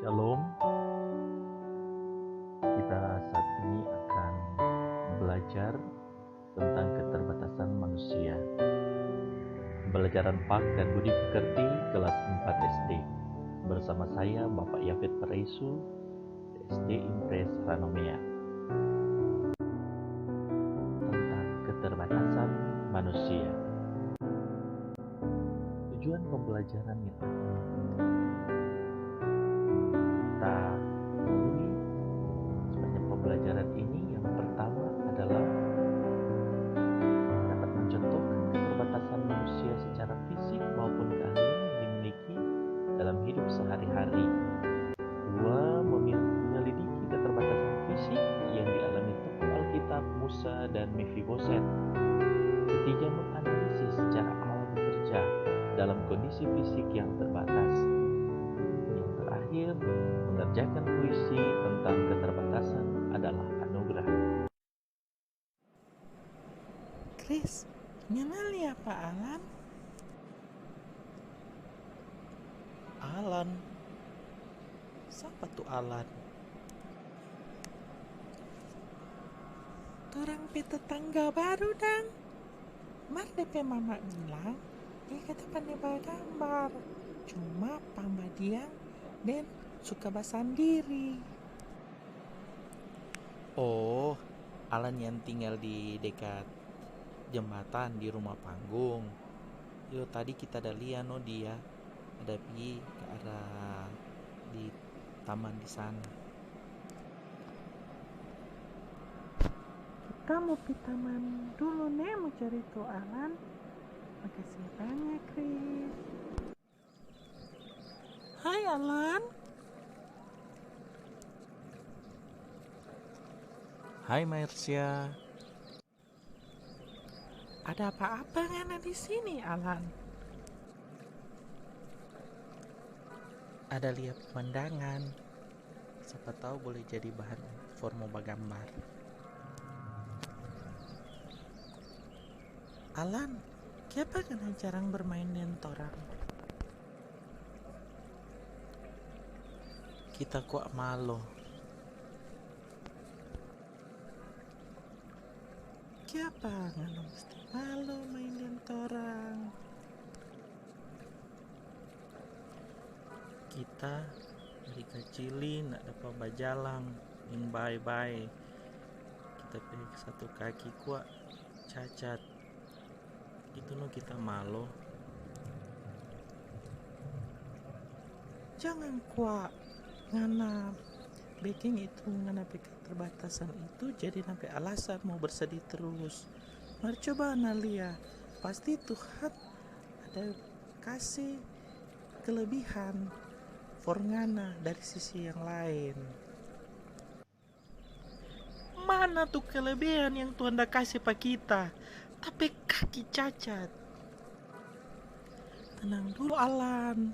Shalom, kita saat ini akan belajar tentang keterbatasan manusia. Pembelajaran Pak dan Budi Pekerti kelas 4 SD. Bersama saya Bapak Yafet Pereisu, SD Impres Ranomea. Tentang keterbatasan manusia. Tujuan pembelajaran kita melalui sepanjang pembelajaran ini, yang pertama adalah dapat mencontohkan keterbatasan manusia secara fisik maupun keahlian yang dimiliki dalam hidup sehari-hari. Dua, menyelidiki keterbatasan fisik yang dialami tokoh Alkitab Musa dan Mefiboset. Ketiga, menganalisis cara Allah bekerja dalam kondisi fisik yang terbatas. Yang terakhir, mengerjakan puisi tentang keterbatasan adalah anugerah. Chris, ngenali apa Alan? Alan? Siapa tuh Alan? Torang pe tetangga baru dang. Mar DP mama bilang dia kata pandai gambar. Cuma pambadian dan suka basandiri. Oh, Alan yang tinggal di dekat jembatan di rumah panggung. Yo, tadi kita ada lihat dia ada pergi ke arah di taman di sana. Kita mau pi taman dulu nih, mau cari tuh Alan. Makasih banyak, Chris. Hai Alan. Hai Marcia. Ada apa-apa ngana di sini, Alan? Ada lihat pemandangan. Siapa tahu boleh jadi bahan formo bagambar. Alan, kenapa kena jarang bermain dengan torang? Kita kok malu. Kenapa ngana mesti malu main dengan torang? Kita dari kecilin nak dapat bajalang yang bye-bye. Kita pilih satu kaki kuat cacat. Itu no kita malu. Jangan kuat ngana baking itu, ngana keterbatasan itu jadi sampai alasan mau bersedih terus. Mari coba analia, pasti Tuhan ada kasih kelebihan for ngana dari sisi yang lain. Mana tuh kelebihan yang Tuhan dah kasih pak kita? Tapi kaki cacat. Tenang dulu Alan.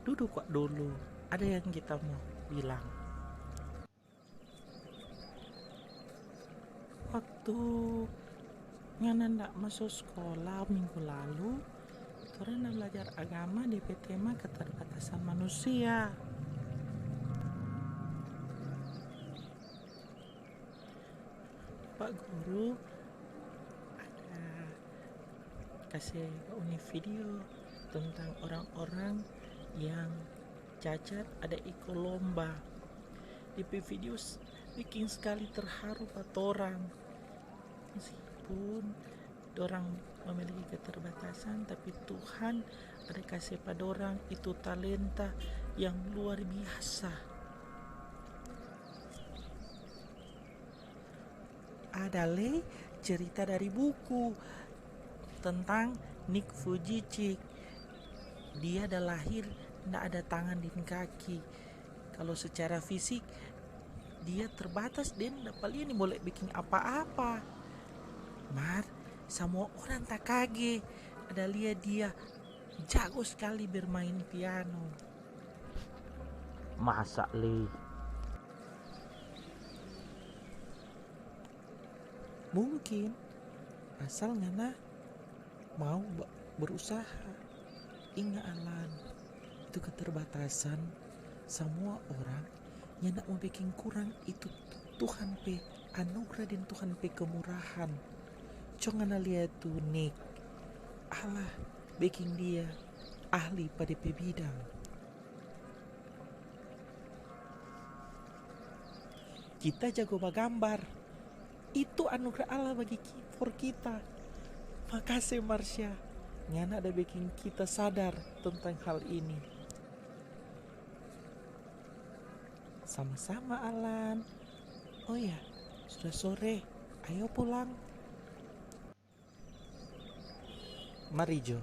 Duduk kok dulu. Ada yang kita mau bilang. Waktu ngana ndak masuk sekolah minggu lalu, karena belajar agama di tema keterbatasan manusia. Pak Guru ada kasih video tentang orang-orang yang cacat ada ikut lomba. Di video bikin sekali terharu pak orang. Meskipun orang memiliki keterbatasan, tapi Tuhan ada kasih pada orang itu talenta yang luar biasa. Ada cerita dari buku tentang Nick Vujicic. Dia ada lahir tidak ada tangan dan kaki. Kalau secara fisik dia terbatas dan dapat ini boleh bikin apa-apa. Mar, semua orang tak kaget. Ada lihat dia jago sekali bermain piano. Masa li? Mungkin asal ngana mau berusaha. Ingat Alan, itu keterbatasan semua orang yang nak mau bikin kurang itu Tuhan pe anugerah dan Tuhan pe kemurahan. Jangan lihat tuh Nick, Allah bikin dia ahli pada pe bidang. Kita jago bergambar, itu anugerah Allah bagi kita. Makasih Marsha, Ngana ada bikin kita sadar tentang hal ini. Sama-sama Alan. Oh ya, sudah sore, ayo pulang. Mari Jo.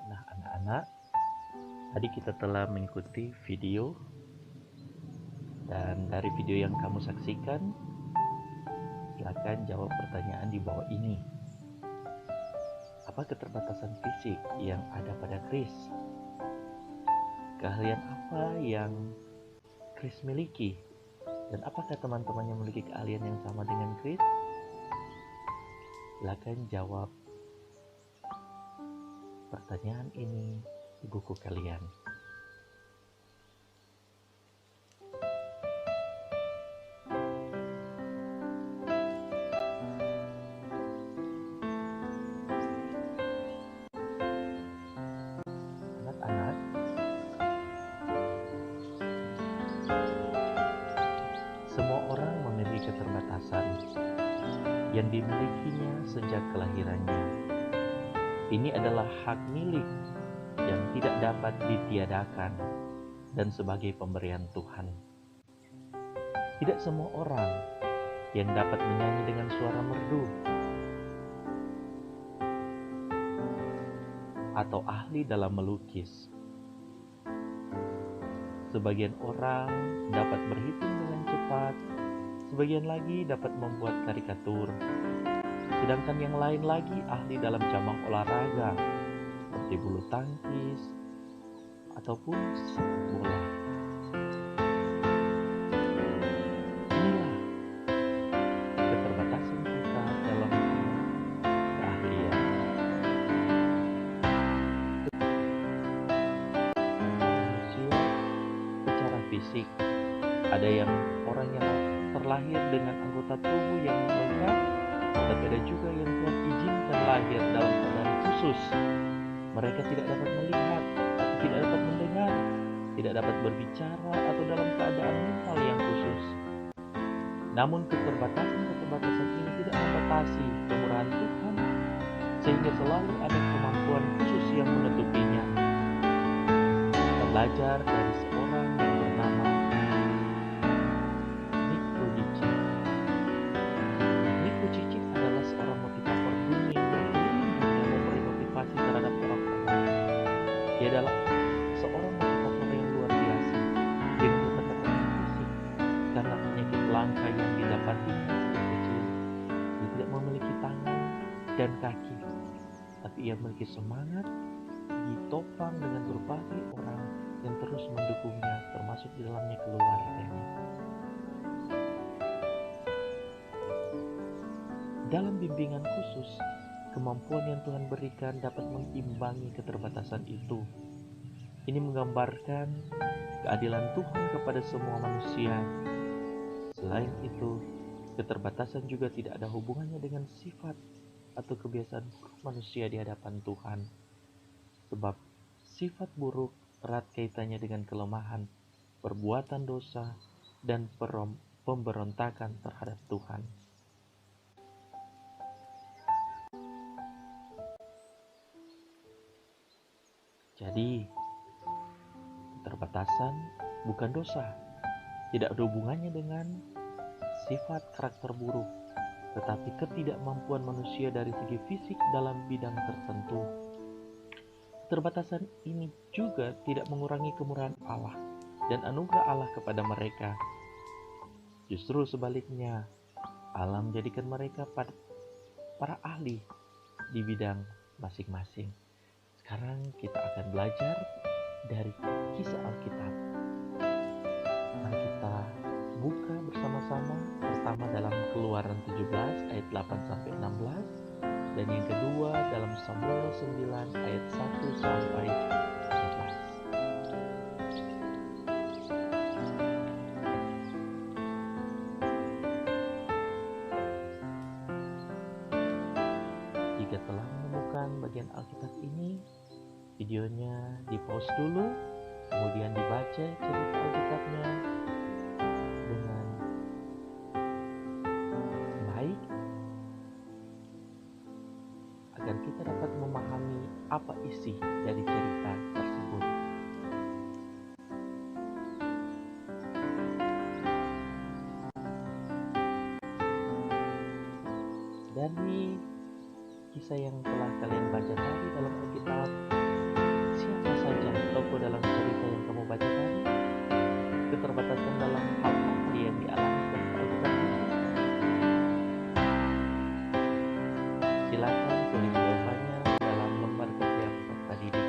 Nah, anak-anak, tadi kita telah mengikuti video, dan dari video yang kamu saksikan, silakan jawab pertanyaan di bawah ini. Apa keterbatasan fisik yang ada pada Chris? Keahlian apa yang Chris miliki? Dan apakah teman-temannya memiliki keahlian yang sama dengan Chris? Silakan jawab pertanyaan ini di buku kalian. Anak-anak, semua orang memiliki keterbatasan yang dimilikinya sejak kelahirannya. Ini adalah hak milik yang tidak dapat ditiadakan dan sebagai pemberian Tuhan. Tidak semua orang yang dapat menyanyi dengan suara merdu atau ahli dalam melukis. Sebagian orang dapat berhitung dengan cepat, sebagian lagi dapat membuat karikatur. Sedangkan yang lain lagi ahli dalam cabang olahraga seperti bulu tangkis ataupun sepak bola. Inilah keterbatasan kita dalam keahlian. Manusia secara fisik, ada yang orang yang terlahir dengan anggota tubuh yang lengkap, tapi ada juga yang Tuhan izinkan lahir dalam keadaan khusus. Mereka tidak dapat melihat, tidak dapat mendengar, tidak dapat berbicara, atau dalam keadaan mental yang khusus. Namun keterbatasan ini tidak membatasi kemurahan Tuhan, sehingga selalu ada kemampuan khusus yang menutupinya. Kita belajar dari seorang yang bernama Nick Vujicic. Nick Vujicic adalah seorang motivator dunia yang berkeliling dunia memberi motivasi terhadap orang-orang. Dia adalah seorang motivator yang luar biasa dengan keterbatasan fisik karena penyakit langka yang didapati sejak kecil. Dia tidak memiliki tangan dan kaki, tapi ia memiliki semangat, ditopang dengan berbagai orang yang terus mendukungnya, termasuk di dalamnya keluarganya. Dalam bimbingan khusus, kemampuan yang Tuhan berikan dapat mengimbangi keterbatasan itu. Ini menggambarkan keadilan Tuhan kepada semua manusia. Selain itu, keterbatasan juga tidak ada hubungannya dengan sifat atau kebiasaan buruk manusia di hadapan Tuhan. Sebab sifat buruk erat kaitannya dengan kelemahan, perbuatan dosa, dan pemberontakan terhadap Tuhan. Jadi, keterbatasan bukan dosa, tidak ada hubungannya dengan sifat karakter buruk, tetapi ketidakmampuan manusia dari segi fisik dalam bidang tertentu. Keterbatasan ini juga tidak mengurangi kemurahan Allah dan anugerah Allah kepada mereka. Justru sebaliknya, Allah menjadikan mereka para ahli di bidang masing-masing. Sekarang kita akan belajar dari kisah Alkitab. Mari kita buka bersama-sama, pertama dalam Keluaran 17 ayat 8 sampai 16 dan yang kedua dalam Samuel 9 ayat 1 sampai 11. Jika telah menemukan bagian Alkitab ini, videonya di-pause dulu, kemudian dibaca cerita Alkitabnya dengan baik agar kita dapat memahami apa isi dari cerita tersebut. Dari kisah yang telah kalian baca tadi dalam Alkitab, siapa saja tokoh dalam cerita yang kamu baca tadi? Keterbatasan dalam hal apa yang dialami oleh Alkitab itu? Silakan tulis jawabannya dalam lembar kerja peserta didik.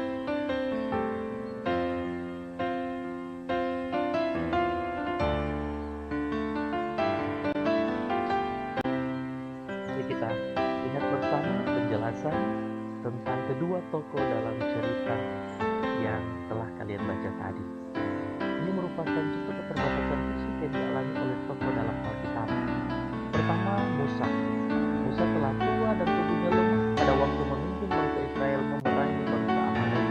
Mari kita lihat bersama penjelasan tentang kedua tokoh dalam cerita yang telah kalian baca tadi. Ini merupakan contoh keterbatasan fisik yang dialami oleh tokoh dalam Alkitab. Pertama, Musa. Musa telah tua dan tubuhnya lemah pada waktu memimpin bangsa Israel memerangi bangsa Amalek.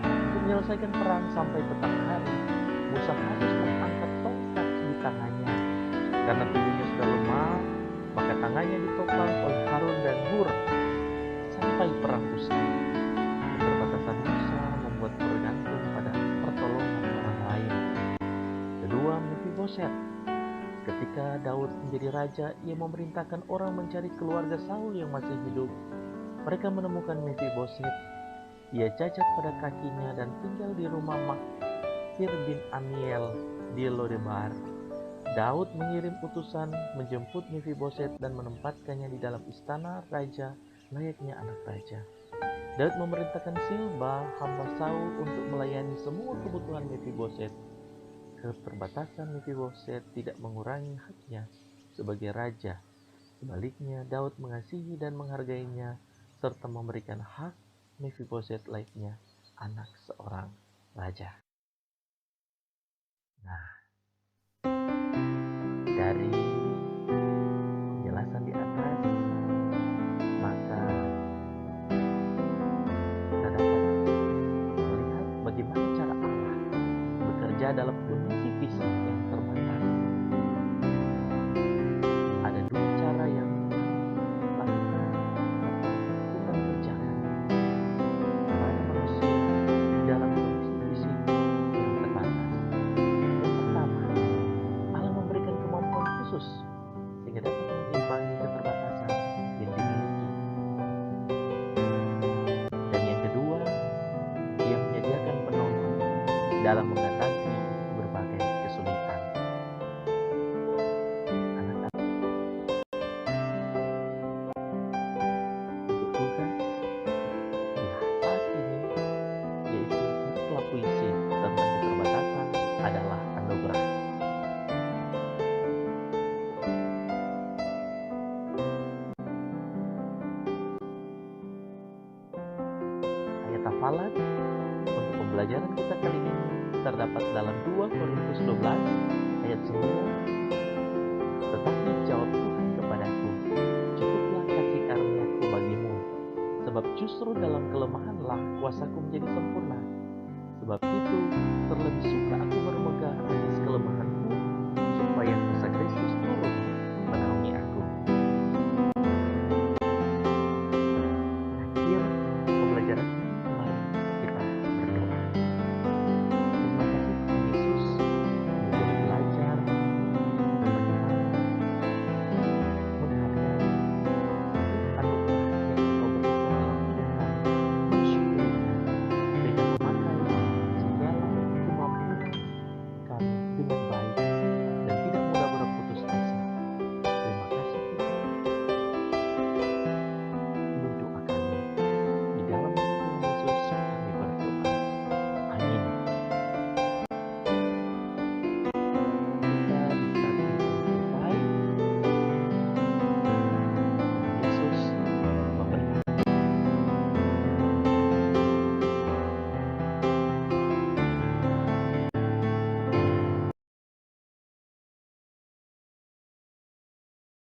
Untuk menyelesaikan perang sampai petang hari, Musa harus mengangkat tongkat di tangannya. Karena tubuhnya sudah lemah, maka tangannya ditopang oleh Harun dan Hur sampai perang usai. Keterbatasan Musa membuat bergantung pada pertolongan orang lain. Kedua, Mephiboset. Ketika Daud menjadi raja, ia memerintahkan orang mencari keluarga Saul yang masih hidup. Mereka menemukan Mephiboset. Ia cacat pada kakinya dan tinggal di rumah Makir bin Amiel di Lodebar. Daud mengirim utusan menjemput Mephiboset dan menempatkannya di dalam istana raja layaknya anak raja. Daud memerintahkan Silba, hamba Saul, untuk melayani semua kebutuhan Mephiboset. Keterbatasan Mephiboset tidak mengurangi haknya sebagai raja. Sebaliknya, Daud mengasihi dan menghargainya serta memberikan hak Mephiboset layaknya anak seorang raja. Nah, dari penjelasan di atas, maka kita dapat melihat bagaimana cara Allah bekerja dalam kondisi fisik yang terbatas. Ada dua cara yang lakukan Tuhan kerjakan pada manusia dalam kondisi fisik yang terbatas. Yang pertama, Allah memberikan kemampuan khusus sehingga dapat mengimbangi keterbatasan yang dimiliki. Dan yang kedua, Dia menyediakan penolong dalam mengatasi berbagai kesulitan. Anak-anak, untuk tugas saat ini, yaitu bukulah puisi tentang keterbatasan adalah anugerah. Ayat hafalan untuk pembelajaran kita kali ini terdapat dalam 2 Korintus 12 ayat 9. Tetapi jawab Tuhan kepadaku, cukuplah kasih karuniaku bagimu, sebab justru dalam kelemahanlah kuasaku menjadi sempurna. Sebab itu terlebih suka